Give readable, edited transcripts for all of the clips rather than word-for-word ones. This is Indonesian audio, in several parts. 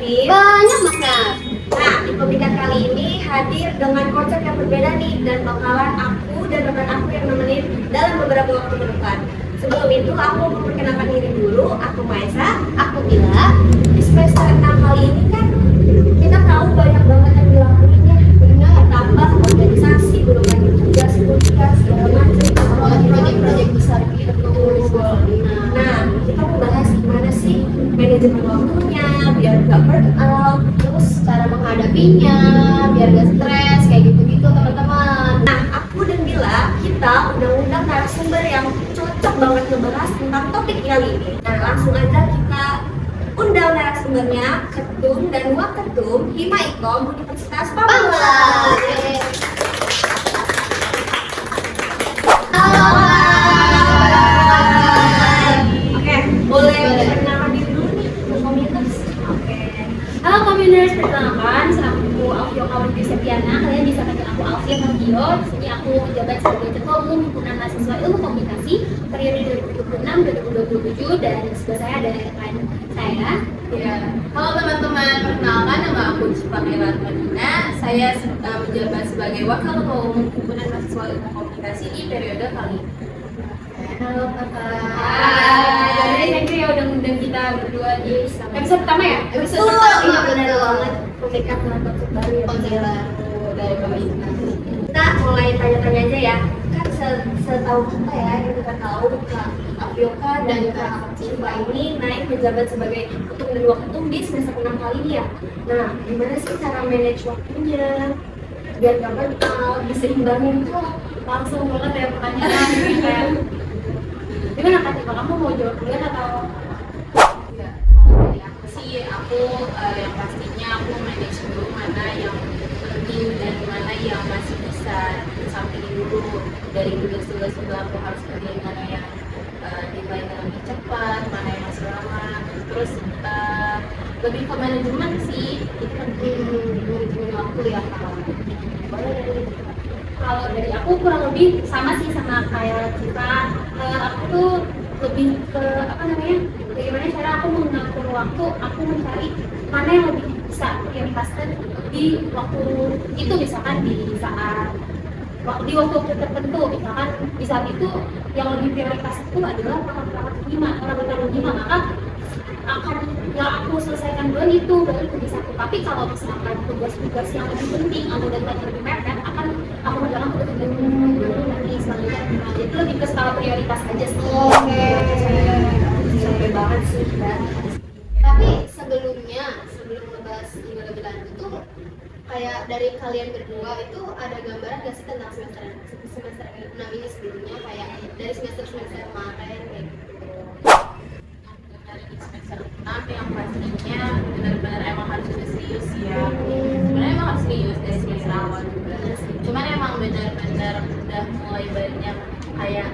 Pin? Banyak banget. Nah, di pembicaraan kali ini hadir dengan konsep yang berbeda nih dan bakalan aku dan rekan aku yang nemenin dalam beberapa waktu ke depan. Sebelum itu aku memperkenalkan diri dulu. Aku Maesa, Aku Bila. di semester 6 kali ini kan kita tahu banyak banget yang dilakuin ya. Benar, tambah organisasi, belum lagi tugas kuliah segala macam. Apalagi proyek-proyek besar gitu. Nah, kita mau bahas gimana sih manajemen waktunya biar gak burn out, Terus cara menghadapinya biar gak stres kayak gitu-gitu teman-teman. Nah, aku dan Bila, kita undang-undang narasumber yang cocok banget ngebahas tentang topik kali ini. Nah, langsung aja kita undang narasumbernya, Ketum dan Waketum Hima Ikom Universitas Papua. Halo. Oke, boleh perkenalkan diri dulu nih, komunitas. Oke. Halo Komuners, perkenalkan, aku Alfio Kawan Septiana. Kalian bisa panggil aku Alfio Alfio. Di sini aku menjabat sebagai Ketua Umum Himpunan Mahasiswa Ilmu Komunikasi periode 2026-2027 dan di sebelah saya ada rekan saya. Ya, halo teman-teman, perkenalkan nama aku Cipa Mirat Madina. Saya menjabat sebagai Wakil Ketua Umum Himpunan Mahasiswa Ilmu Komunikasi di periode kali ini. Halo kakak. Hai. Jadi thank you ya udah ngundang kita berdua di episode pertama ya? Episode pertama. Iya benar banget. Pembicaraan dengan konsep baru ya. Konsep baru dari pemerintah. Kita mulai tanya-tanya aja ya. Kan setahu kita ya, yang kita tahu Kak Afioka dan Kak Cipa ini naik menjabat sebagai ketum dan waketum di semester 6 kali ini ya. Nah, gimana sih cara manage waktunya biar gak burn out, diseimbangin tuh? Langsung banget ya pertanyaan ini kayak gimana Kak Cipa, kamu mau jawab duluan atau? Ya, kalau dari aku sih, yang pastinya aku manage dulu mana yang penting dan mana yang masih bisa disampingin dulu dari tugas-tugas juga aku harus kerjain mana yang deadline-nya lebih cepat, mana yang masih lama. Terus lebih ke manajemen sih, itu penting manajemen waktu ya kalau Kalau dari aku kurang lebih sama sih sama kayak Cipa. Aku tuh lebih ke apa namanya? Bagaimana cara aku mengatur waktu, aku mencari mana yang lebih bisa prioritaskan di waktu itu, misalkan di waktu tertentu, misalkan di saat itu yang lebih prioritas itu adalah rapat-rapat 5, maka akan yang aku selesaikan dulu itu baru itu bisa. Tapi kalau misalkan tugas-tugas yang lebih penting atau deadline yang lebih mepet akan aku menjalankan untuk dulu nanti selanjutnya. Nah, itu lebih ke skala prioritas aja sih. Oke. Sampai banget sih Mbak. Tapi sebelum ngebahas ini lebih lanjut tuh kayak dari kalian berdua itu ada gambaran gak sih tentang semester 6 ini sebelumnya kayak dari semester kemarin kayak gitu. dari semester 6 yang pastinya benar-benar emang harus sudah serius ya. Sebenarnya emang harus serius dari semester awal juga. Cuman emang benar-benar udah mulai banyak kayak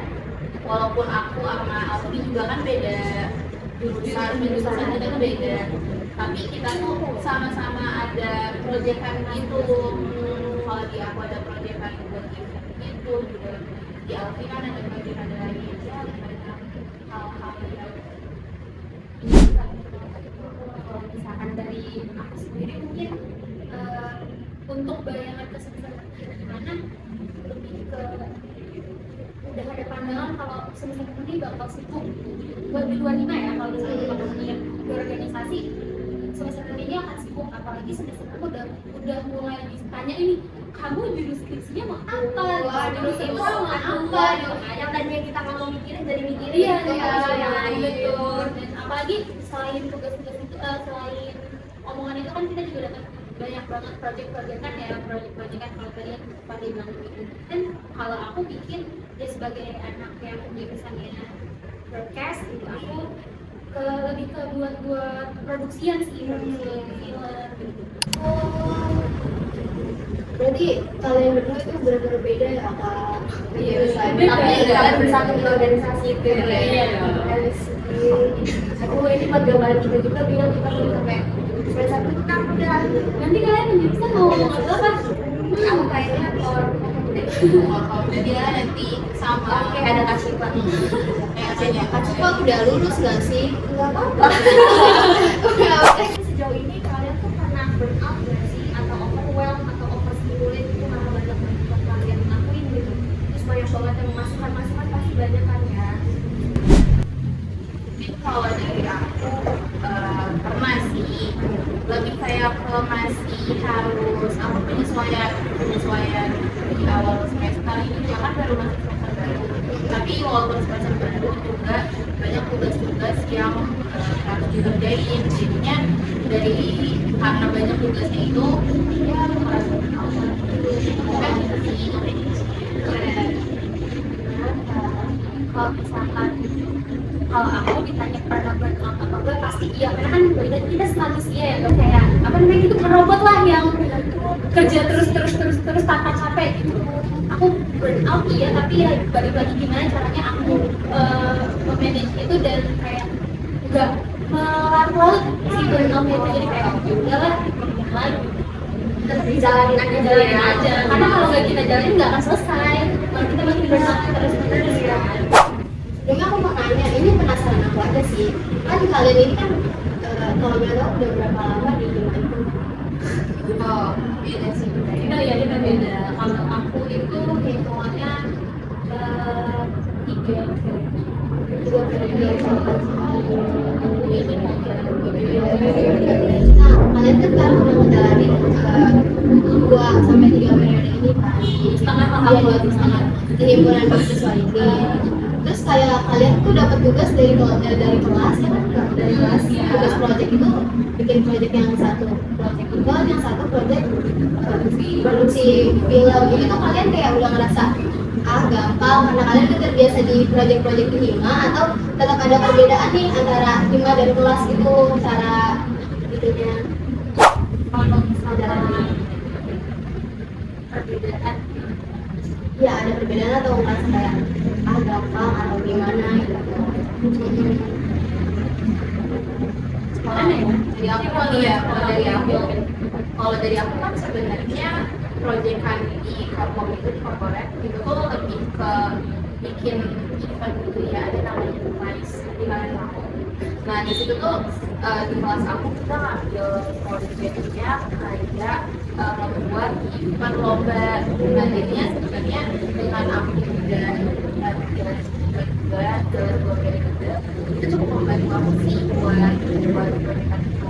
walaupun aku sama Alfi juga kan beda jurusan kita tuh beda. Tapi kita tuh sama-sama ada proyekan gitu. Kalau di aku ada proyekan buat event gitu juga. Di Alfi kan ada proyekan lagi ya banyak hal-hal yang Kalau misalkan dari aku sendiri mungkin untuk bayangan kesempatan gimana lebih ke udah ada pandangan kalau semester ini bakal sibuk buat di luar lima ya, kalau misalnya kita ngomongin di organisasi semester ini akan sibuk, apalagi semester aku udah mulai ditanya ini kamu jurus skripsinya mau apa? Waduh, Jurus itu mau apa? yang tadinya kita nggak mau mikirin jadi mikirin. Iya, gitu kan. betul. Dan apalagi selain tugas-tugas itu, selain omongan itu kan kita juga dapat banyak banget proyek-proyekan ya, proyek-proyekan kalau kalian pada bilang begitu. Dan kalau aku bikin ya sebagai anak yang jurusannya broadcast itu aku lebih ke buat produksian sih, produksi film gitu. Berarti kalian berdua itu benar-benar beda ya kak? Iya, Tapi kalian bersatu di organisasi itu ya. Iya dong. Aku ini buat gambaran kita juga bilang kita belum sampai semester 6 udah. Nanti kalian menjurusan mau ngomong apa? Aku kayaknya orang Jadi nanti sama kayak ada kasih pak. Kak Cipa udah lulus nggak sih? Nggak apa-apa. Oke. Sejauh ini kalian burn out nggak sih, atau overwhelm atau overstimulate itu karena banyak banget yang kalian lakuin gitu. Terus banyak banget yang masukan pasti banyak kan ya. Jadi kalau dari aku pernah sih, lebih kayak ke masih harus apa penyesuaian di awal semester ini ya kan baru masuk semester baru. Tapi walaupun semester baru juga banyak tugas-tugas yang harus dikerjain. Jadinya dari karena banyak tugasnya itu ya aku merasa kan sih. Kalau misalkan kalau aku ditanya pernah burn out apa enggak, pasti iya, karena kan kita manusia ya, nggak kayak apa namanya gitu, robot lah yang kerja terus tanpa capek gitu. Aku burn out iya, tapi ya balik lagi gimana caranya aku memanage itu dan kayak nggak melarut si burn out itu, jadi kayak ya udahlah lagi Terus dijalanin aja. karena kalau nggak kita jalanin nggak akan selesai, kalau kita masih burn out terus ya. Jadi aku mau nanya, ini penasaran aku aja sih. Kan kalian ini kan kalau nggak tahu udah berapa lama di Hima itu? Oh, beda sih Kita ya kita beda. Kalau aku itu hitungannya 3 Tiga periode. periode. Nah, kalian kan sekarang udah ngejalanin 2 sampai 3 periode ini kan Setengah tahun Iya, lagi, setengah. di himpunan mahasiswa ini. Terus kayak kalian tuh dapat tugas dari kelas ya kan? Dari kelas Iya. tugas project itu bikin project yang satu project event, yang satu project produksi film. Ini tuh kalian kayak udah ngerasa gampang karena kalian udah terbiasa di project-project di Hima, atau tetap ada perbedaan nih antara Hima dan kelas itu cara itunya? Kalau misalnya perbedaan, Ya ada perbedaan atau ngerasa kayak gampang atau gimana gitu? mana ya? Jadi aku kalau dari aku kan sebenarnya proyekan di Korpom itu di corporate itu tuh lebih ke bikin event gitu ya, ada namanya device di kalian aku. Nah di situ tuh di kelas aku kita ngambil projectnya kayak membuat event lomba. Nah jadinya sebenarnya dengan aku udah latihan juga ke 2 periode itu cukup membantu aku sih buat proyekan itu.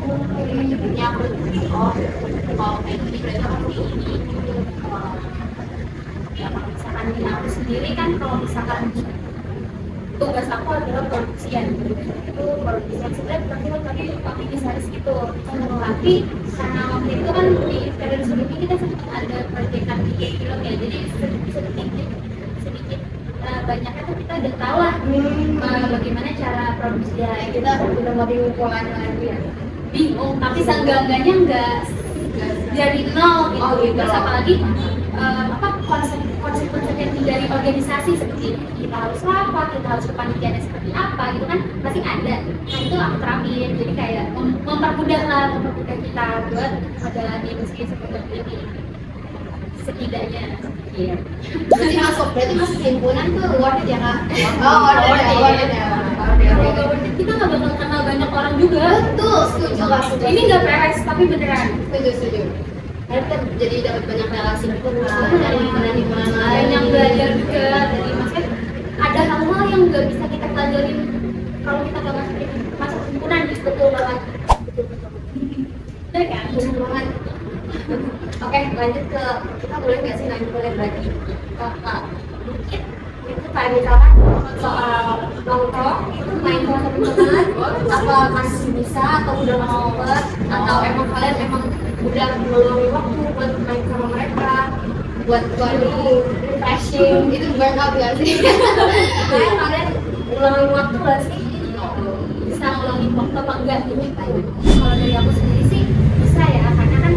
Jadinya aku lebih kalau kayak gini berarti aku kayak ini. Ya kalau misalkan di aku sendiri kan, kalau misalkan tugas aku adalah produksian, itu produksian sebenarnya tapi bisa gitu. Tapi karena waktu itu kan di periode sebelumnya kita sempat ada proyekan di film ya, jadi sedikit banyaknya tuh kita udah tahu lah bagaimana cara produksi ya. Kita udah mau diumpulkan lagi ya. Bingung, tapi seenggak-enggaknya nggak dari nol gitu. Oh, gitu. Terus apalagi konsep yang dari organisasi seperti kita harus apa, kita harus kepanitiaannya seperti apa gitu kan pasti ada. Nah itu aku terapin, jadi kayak mempermudah kita buat menjalani meski seperti ini setidaknya. Iya. Berarti masuk himpunan tuh worth it ya kak? Worth it ya. Kalau kita nggak bakal kenal banyak orang juga. Betul, setuju kak. Ini nggak peres tapi beneran. Setuju. Kalian kan jadi dapat banyak relasi gitu kan dari himpunan lain. Banyak belajar juga dari maksudnya ada hal-hal yang nggak bisa kita pelajarin kalau kita nggak masuk himpunan gitu. Betul banget. Betul kan? Bener banget. Oke, lanjut ke kita boleh nggak sih boleh bagi kakak dikit itu kayak misalkan soal nongkrong itu main sama teman-teman, apa masih bisa atau udah mau over, atau emang kalian udah meluangin waktu buat main sama mereka, buat refreshing Itu burn out ya sih. kayak kalian meluangin waktu nggak sih? Bisa ngulangin waktu apa enggak gitu. Kalau dari aku sendiri sih bisa ya, karena kan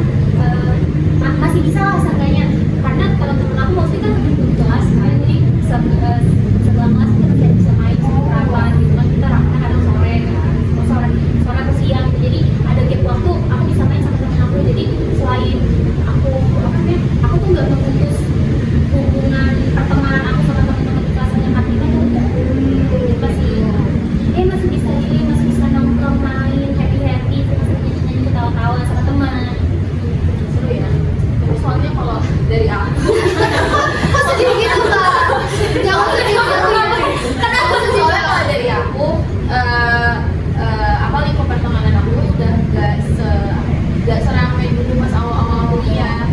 masih bisa lah seenggaknya. Karena kalau temen aku waktu itu kan lebih kelas kan, jadi sebelah kelas kita masih bisa main berapa gitu kan, kita rapat kadang sore kan, sore atau siang, jadi ada gap waktu aku bisa main sama temen aku. Jadi selain aku aku tuh nggak memutus hubungan pertemanan aku sama teman-teman di kelas yang aktifnya tuh enggak. Masih bisa nongkrong main happy masih nyanyi ketawa-tawa sama teman dulu pas awal-awal kuliah.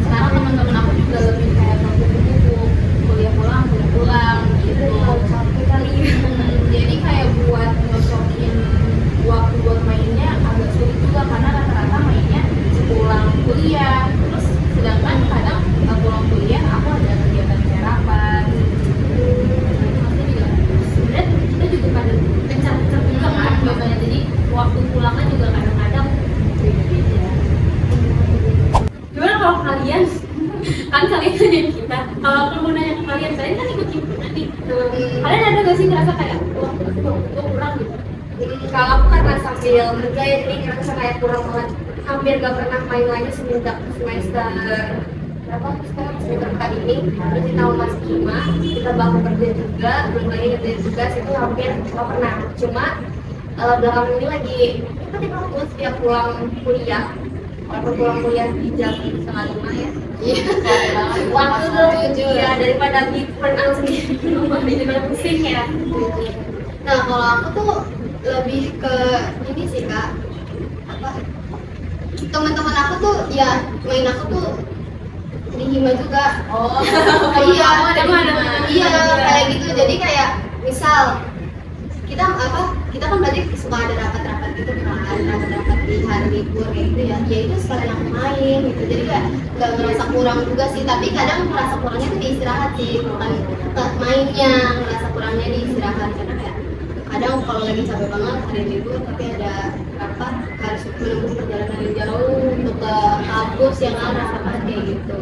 Sekarang teman-teman aku juga lebih kayak kupu-kupu, kuliah pulang gitu. Capek kali. Jadi kayak buat nyocokin waktu buat mainnya agak sulit juga karena rata-rata mainnya sepulang kuliah. Terus sedangkan kadang nggak pulang kuliah aku ada kegiatan kayak rapat. Maksudnya juga sebenarnya kita juga pada pencar-pencar juga kan biasanya, jadi waktu pulangnya juga kadang-kadang beda-beda. Gimana kalau kalian kan kalian nanyain kita, kalau aku mau nanya ke kalian kan ikut himpunan nih, kalian ada gak sih ngerasa kayak waktu kurang gitu? Kalau aku karena sambil kerja ya, jadi ngerasa kayak kurang banget. Hampir gak pernah main lagi semenjak semester berapa sekarang, semester 4 ini. Terus di tahun masih 5 kita bakal kerja juga, belum lagi ngerjain tugas, itu hampir gak pernah. Cuma belakangan ini lagi tiba-tiba aku setiap pulang kuliah, walaupun pulang kuliah di jam 4:30 ya. Iya. Waktu tuh ya daripada di burnout sendiri, Daripada pusing ya. Nah, kalau aku tuh lebih ke ini sih Kak, apa, teman-teman aku tuh ya main aku tuh di hima juga. Oh, Iya, kamu ada iya kayak gitu. Jadi kayak misal kita kan berarti suka ada rapat-rapat gitu kan, rapat-rapat di hari libur kayak gitu ya. Ya itu sekalian aku main gitu. Jadi kayak nggak ngerasa kurang juga sih, tapi kadang ngerasa kurangnya tuh di istirahat sih, bukan mainnya. Ngerasa kurangnya di istirahat karena kayak kadang kalau lagi capek banget hari libur tapi ada apa harus menempuh perjalanan yang jauh untuk ke kampus yang kan rasa banget kayak gitu.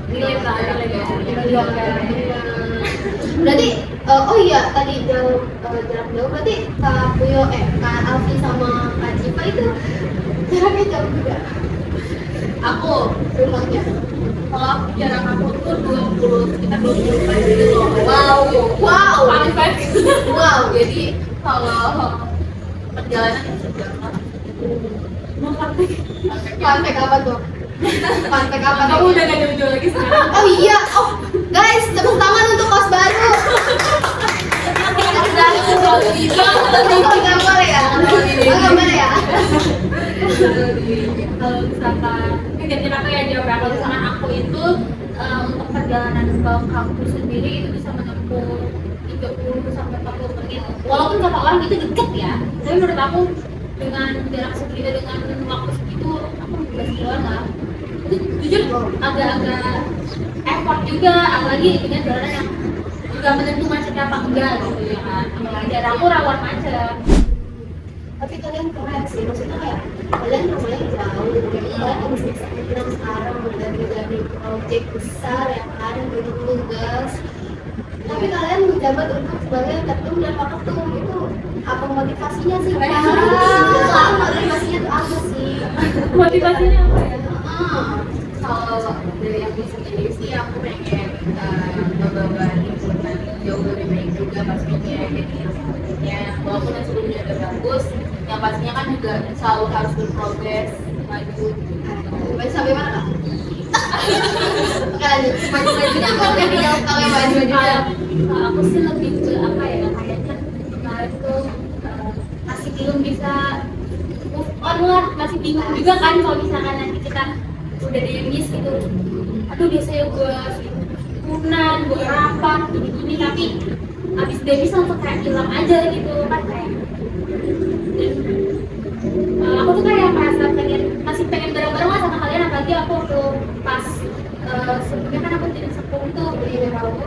Relate lah, Berarti oh iya tadi jarak jauh berarti Kak Puyo Kak Alfi sama Kak Cipa itu jaraknya jauh juga aku rumahnya. kalau aku jarak aku tuh 20 sekitar 20 gitu loh. Wow. Fun fact. Wow. Jadi kalau perjalanan sejam lah. Fun fact apa tuh? Fun fact apa? Kamu udah gak jauh-jauh lagi sekarang. Oh iya, oh guys, tepuk tangan untuk kos baru. Nggak boleh ya? Nggak boleh ya? Kalau misalkan kegiatan aku ya jauh ya, kalau misalkan aku itu untuk perjalanan ke kampus sendiri itu bisa menempuh 30 sampai 40 menit. Walaupun kata orang itu deket ya, tapi menurut aku dengan jarak segitu, dengan waktu segitu, aku 15 kiloan lah. Itu jujur agak-agak effort juga, apalagi dengan jalanan yang juga menentu macetnya apa enggak gitu ya kan. Apalagi daerah aku rawan macet. Tapi kalian keren sih, maksudnya kayak kalian rumahnya jauh, kalian bisa bilang sekarang dari proyek besar yang ada banyak tugas. Tapi kalian menjabat untuk sebagai ketum dan waketum itu apa motivasinya sih? Motivasinya tuh apa sih? Motivasinya apa ya? Kalau dari aku sendiri sih aku pengen ngebawa himpunan jauh lebih baik juga pastinya. Jadi yang sebelumnya walaupun yang sebelumnya udah bagus, yang pastinya kan juga selalu harus berprogres maju. Baik sampai mana Kak? Oke lanjut, maju-majunya apa yang dijawab kalau maju juga? Kalau aku sih lebih ke apa ya, kayaknya kemarin tuh masih belum bisa move on lah, masih bingung juga kan kalau misalkan nanti kita udah demis gitu. Aduh biasanya gue himpunan, gue rapat, gini-gini, tapi abis demis langsung kayak hilang aja gitu kan kayak. Dan aku tuh kayak merasa masih pengen bareng-bareng lah sama kalian, apalagi aku waktu pas sebelumnya kan aku jadi sepuluh tuh di Merauke.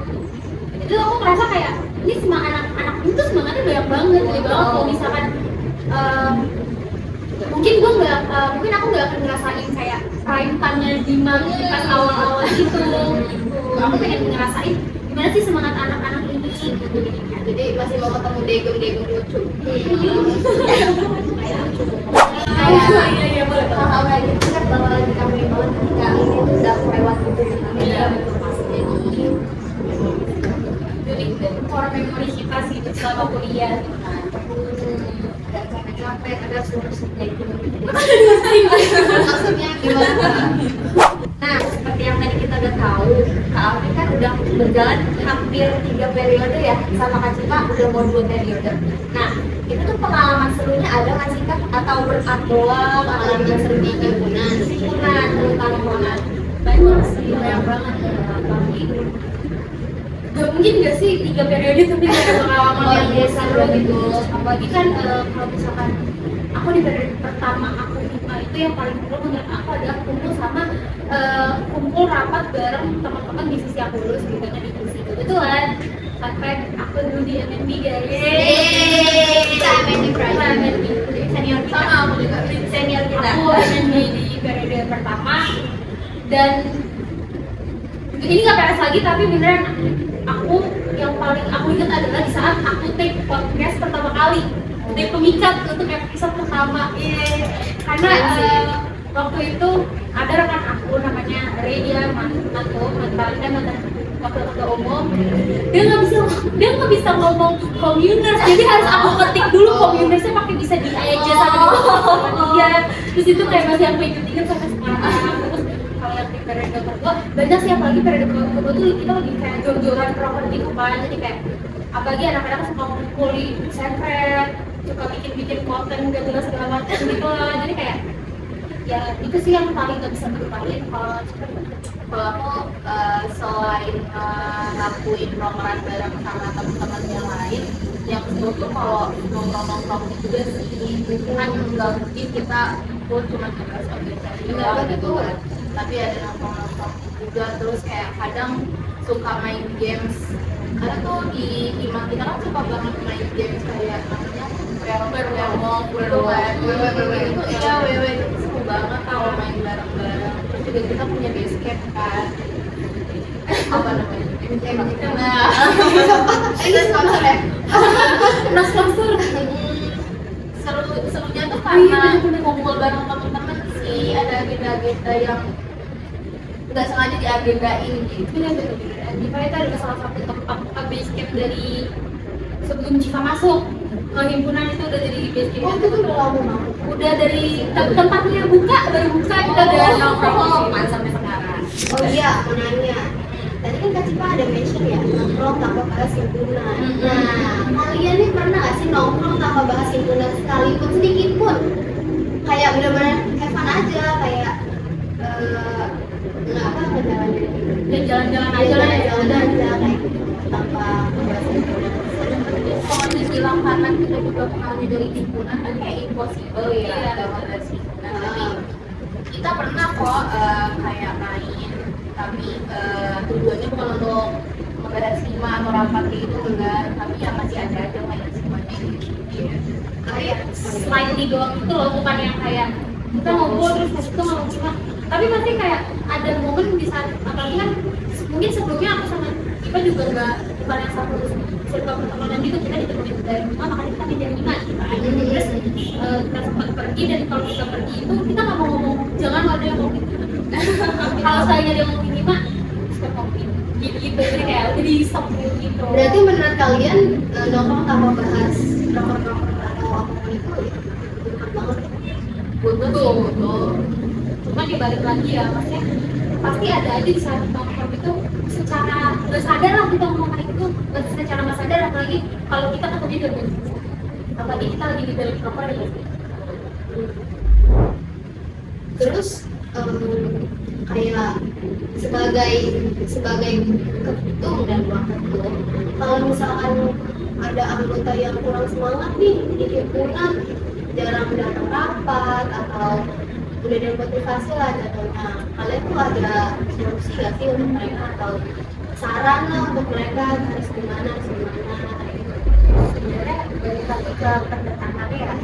Itu aku merasa kayak ini semua anak-anak itu semangatnya banyak banget, jadi banget kalau misalkan mungkin aku nggak akan ngerasain kayak prime time-nya Dimang pas awal-awal gitu. Aku pengen ngerasain gimana sih semangat anak-anak ini gitu. Jadi masih mau ketemu degem-degem lucu. Iya boleh. hal-hal kayak gitu kan bakal dikambil banget ketika ini tuh udah lewat gitu ya. Iya betul pasti. Jadi core memory kita sih itu selama kuliah gitu kan. Ada capek-capek, ada suruh-suruh gitu. Maksudnya gimana? Nah, seperti yang tadi kita udah tahu, Kak Alfi kan udah berjalan hampir 3 periode ya, sama Kak Cipa udah mau 2 periode. Nah, Itu tuh pengalaman serunya ada nggak sih Kak? Atau berkat doang? Atau Pengalaman seru di himpunan. himpunan terutama? banyak sih, banyak banget ya. Apalagi gak mungkin gak sih 3 periode tapi gak ada pengalaman Oh, yang iya, seru seru. gitu. Apalagi kan kalau misalkan aku di periode pertama aku IPA itu yang paling seru menurut aku adalah kumpul sama kumpul rapat bareng teman-teman di sisi aku dulu sebenarnya di sisi kebetulan sampai aku dulu di MNB guys. Kita MNB Pride. Senior kita. Sama aku juga. Senior kita. Aku MNB di periode pertama dan ini nggak peres lagi tapi beneran aku yang paling aku ingat adalah di saat aku take podcast pertama kali dari pemikat untuk episode pertama. Karena waktu itu ada rekan aku namanya Ray, dia mantan wakil ketua umum, dia nggak bisa ngomong communers, jadi harus aku ketik dulu communersnya pakai bisa di aja sama dia. Terus itu kayak masih aku inget-inget sampai sekarang. Terus kalau yang di periode kedua banyak sih, apalagi periode kedua tuh kita lagi kayak jor-joran proper gitu kan, jadi kayak apalagi anak-anak suka ngumpul di sentret, suka bikin konten gak jelas segala macam gitu lah. Jadi kayak ya itu sih yang paling gak bisa dilupain kalau Kalau aku selain ngelakuin program bareng sama teman-teman yang lain, yang seru tuh kalau nongkrong-nongkrong juga sih. Kan nggak mungkin kita full cuma tugas organisasi doang gitu kan. Tapi ada nongkrong-nongkrong juga, terus kayak kadang suka main games. Karena tuh di Hima kita kan suka banget main games kayak namanya werewolf gitu kan. Itu iya, WW itu seru banget kalau main bareng-bareng. Terus juga kita punya base camp kan. Apa namanya? Nah, Ini sponsor ya? sponsor serunya tuh karena kumpul bareng teman-teman sih, ada agenda-agenda yang nggak sengaja diagendain gitu. bener-bener Jiva itu adalah salah satu tempat base camp dari sebelum Jiva masuk ke himpunan. Itu udah jadi base camp. Oh, itu tuh udah lama banget. Udah dari tempatnya baru buka kita udah nongkrong sampai sekarang. Oh iya, mau nanya. Tadi kan Kak Cipa ada mention ya, nongkrong tanpa bahas himpunan. Nah, kalian nih pernah nggak sih nongkrong tanpa bahas himpunan sekalipun sedikit pun? Kayak benar-benar have fun aja, kayak nggak apa ngejalanin gitu. Dan jalan-jalan aja lah ya. Jalan aja kayak tanpa bahas himpunan. Kalau dibilang karena kita juga mengalami dari himpunan kan kayak impossible ya, Iya. dapat dari himpunan. Tapi kita pernah kok kayak main, tapi tujuannya bukan untuk mengadakan sima atau rapat gitu enggak, tapi ya masih ada aja main simanya gitu. Kayak slightly doang gitu loh, bukan yang kayak kita ngobrol terus habis itu ngomong cuma, tapi pasti kayak ada momen di saat apalagi kan mungkin sebelumnya aku sama Iva juga bukan yang satu circle pertemanan gitu, kita ditemuin dari rumah makanya kita pindah lima terus kita sempat pergi, dan kalau kita pergi itu kita nggak mau ngomong jangan ada yang ngomong gitu. Kalau saya ada yang ngomong lima stop ngomongin gitu, jadi kayak udah di stop gitu. Berarti menurut kalian nongkrong tanpa bahas nomor-nomor atau apapun itu bukan banget. Betul. Cuma dibalik lagi ya, maksudnya pasti ada aja di saat nongkrong itu secara nggak sadar lah kita ngomong kayak gitu, secara nggak sadar, apalagi kalau kita ketemu di dalam, apalagi kita lagi di dalam proper ya. Terus kayak sebagai ketum dan wakil ketum, kalau misalkan ada anggota yang kurang semangat nih di himpunan, jarang datang rapat atau udah ada motivasi lah jatuhnya, kalian tuh ada solusi gak sih untuk mereka atau saran lah untuk mereka harus gimana Sebenarnya balik lagi ke pendekatannya ya,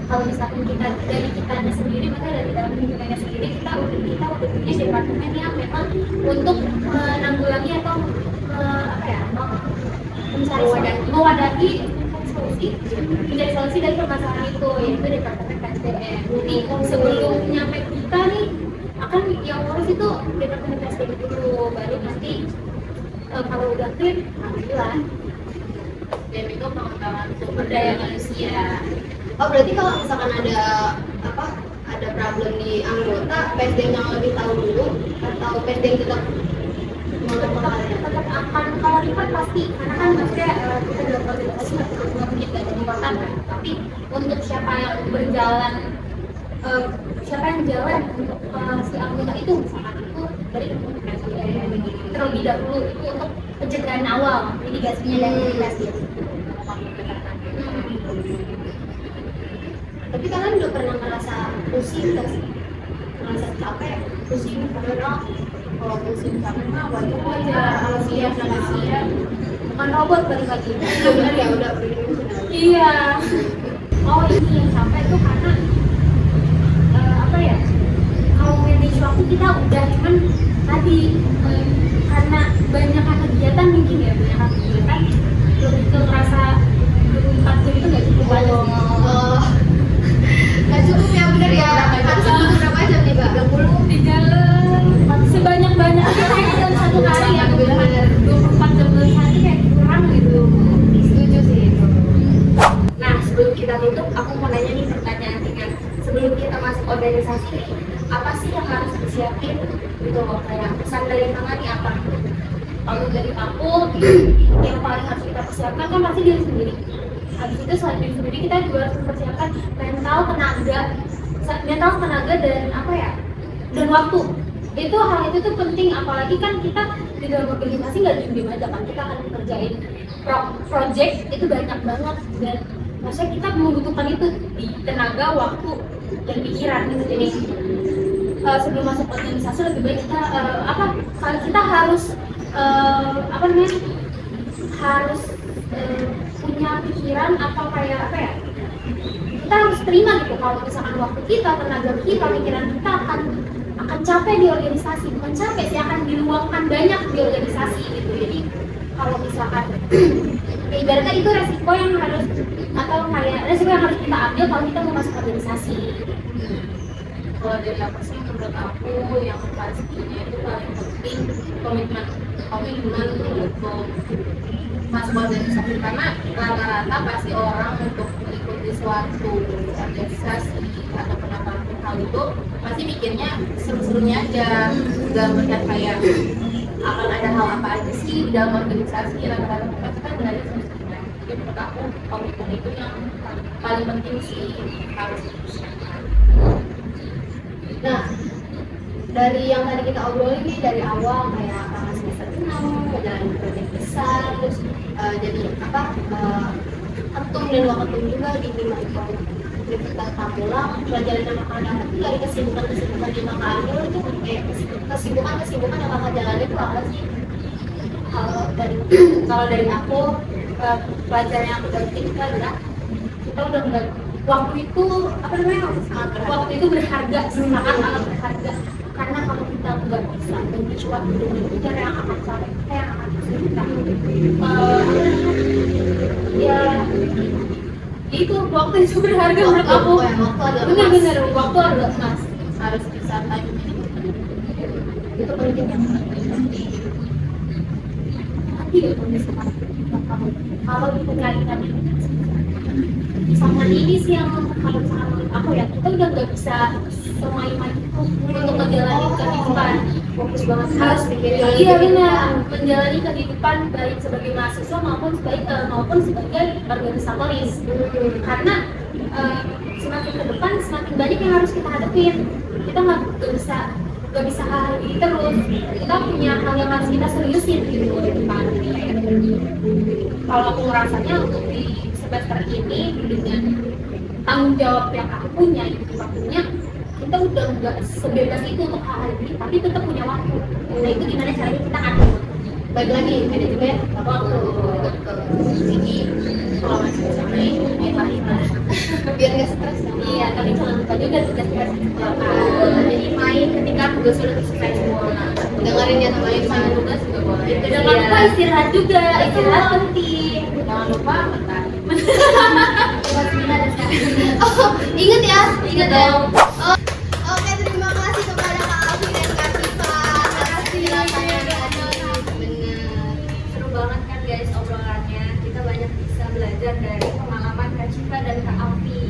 kalau misalkan kita dari kitanya sendiri, maka dari dalam lingkungannya sendiri kita udah punya departemen yang memang untuk menanggulangi atau apa ya, mewadahi mencari solusi dari permasalahan itu, yaitu departemen PSDM. Jadi sebelum nyampe kita nih akan yang ngurus itu departemen PSDM dulu, baru nanti kalau udah clear, alhamdulillah. Dan itu pengembangan sumber daya manusia. Oh, berarti kalau misalkan ada problem di anggota, PSDM yang lebih tahu dulu atau PSDM tetap Tetap akan, kalau lipat pasti, karena kan maksudnya kita juga koordinasi nggak mungkin nggak keperawatan kan. Tapi untuk siapa yang berjalan siapa yang jalan untuk si anggota itu misalkan itu dari komunikasi terlebih dahulu itu untuk pencegahan awal mitigasinya dan mitigasi. Tapi kalian udah pernah merasa pusing nggak sih? Merasa capek, pusing karena Kalau musim capek mah wajar kalau siap sama siap Bukan robot balik lagi. benar ya udah begini. Iya. Oh ini yang capek tuh karena apa ya? Kalau manage waktu kita udah cuman tadi karena banyak kegiatan mungkin ya banyak kegiatan lebih ke merasa 24 jam itu nggak cukup banyak. Nggak cukup ya benar ya. Harus berapa jam nih Mbak? 20 di jalan sebanyak-banyaknya kayak dalam satu hari ya benar 24 jam dalam sehari kayak kurang gitu. Setuju sih itu. Nah, sebelum kita tutup, aku mau nanya nih pertanyaan ringan. Sebelum kita masuk organisasi, apa sih yang harus disiapin? Gitu, kayak pesan dari Mama nih apa? Kalau dari aku yang paling harus kita persiapkan kan pasti diri sendiri. Habis itu selain diri sendiri kita juga harus mempersiapkan mental tenaga dan apa ya dan waktu. Itu hal itu tuh penting, apalagi kan kita di dalam organisasi nggak diem aja kan, kita akan mengerjain project itu banyak banget dan maksudnya kita membutuhkan itu di tenaga, waktu dan pikiran gitu. Jadi sebelum masuk organisasi lebih baik kita kita harus harus punya pikiran atau kayak apa ya, kita harus terima gitu kalau misalkan waktu kita, tenaga kita, pikiran kita akan capek di organisasi, bukan capek sih, akan diluangkan banyak di organisasi gitu. Jadi kalau misalkan ya ibaratnya itu resiko yang harus harus kita ambil kalau kita mau masuk organisasi. Kalau dari aku sih menurut aku yang pastinya itu paling penting komitmen untuk masuk organisasi, karena rata-rata pasti orang untuk mengikuti suatu organisasi atau apapun hal itu pasti mikirnya seru-serunya aja, nggak melihat kayak akan ada hal apa aja sih di dalam organisasi. Rata-rata pasti kan nggak ada seru-serunya. Jadi menurut aku komitmen itu yang paling penting sih harus dipersiapkan. Nah, dari yang tadi kita obrolin nih dari awal kayak kakak semester 6, menjalani proyek besar, terus jadi ketum dan waketum juga di Bima Universitas Pamulang, pelajaran yang kakak dapat itu dari kesibukan di Makassar itu kayak kesibukan yang kakak jalani itu apa sih? Kalau dari aku pelajaran yang aku dapetin itu adalah kita udah nggak waktu itu waktu itu berharga, sangat berharga, karena kalau kita nggak bisa manage waktu dengan cara yang akan sampai yang akan kesulitan ya itu waktu itu berharga menurut aku. Bener-bener waktu adalah emas, Harus bisa time management. itu pentingnya. Nanti ya kalau kita kalikan sama ini sih yang kalau menurut aku ya, kita udah nggak bisa semain-main itu untuk menjalani kehidupan, fokus banget harus pikirin. Iya benar, menjalani kehidupan baik sebagai mahasiswa maupun sebagai organisatoris. Karena semakin ke depan semakin banyak yang harus kita hadapin. Kita nggak bisa hal ini terus. Kita punya hal yang harus kita seriusin gitu ke depan. Kalau aku ngerasanya untuk di semester ini dengan tanggung jawab yang aku punya, kita udah nggak sebebas itu untuk hal ini, tapi tetap punya waktu. Nah itu gimana caranya kita atur? Balik lagi manajemen waktu. Jadi kalau masih sama itu Biar nggak stres. iya, tapi jangan lupa juga tugas-tugas jadi main ketika tugas sudah selesai semua. Dengerin ya sama Sama tugas juga boleh. Jangan lupa istirahat juga, istirahat penting. Jangan lupa bentar. Ingat ya, Ingat dong. Oke, terima kasih kepada Kak Alfi dan Kak Siva. Makasih rasanya benar. Seru banget kan guys obrolannya. Kita banyak bisa belajar dari pengalaman Kak Civa dan Kak Alfi.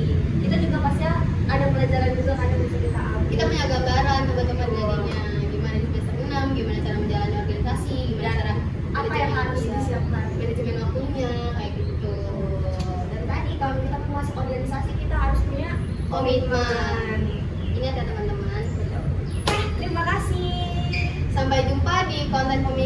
Kita juga pasti ada pelajaran juga kan yang bisa kita ambil. Kita punya gambaran teman-teman jadinya gimana di semester 6, gimana cara menjalani organisasi, gimana cara Apa yang harus disiapkan? manajemen waktunya kayak gitu. Dan tadi kalau komitmen. Ingat ya teman-teman. Terima kasih. Sampai jumpa di konten pemilihan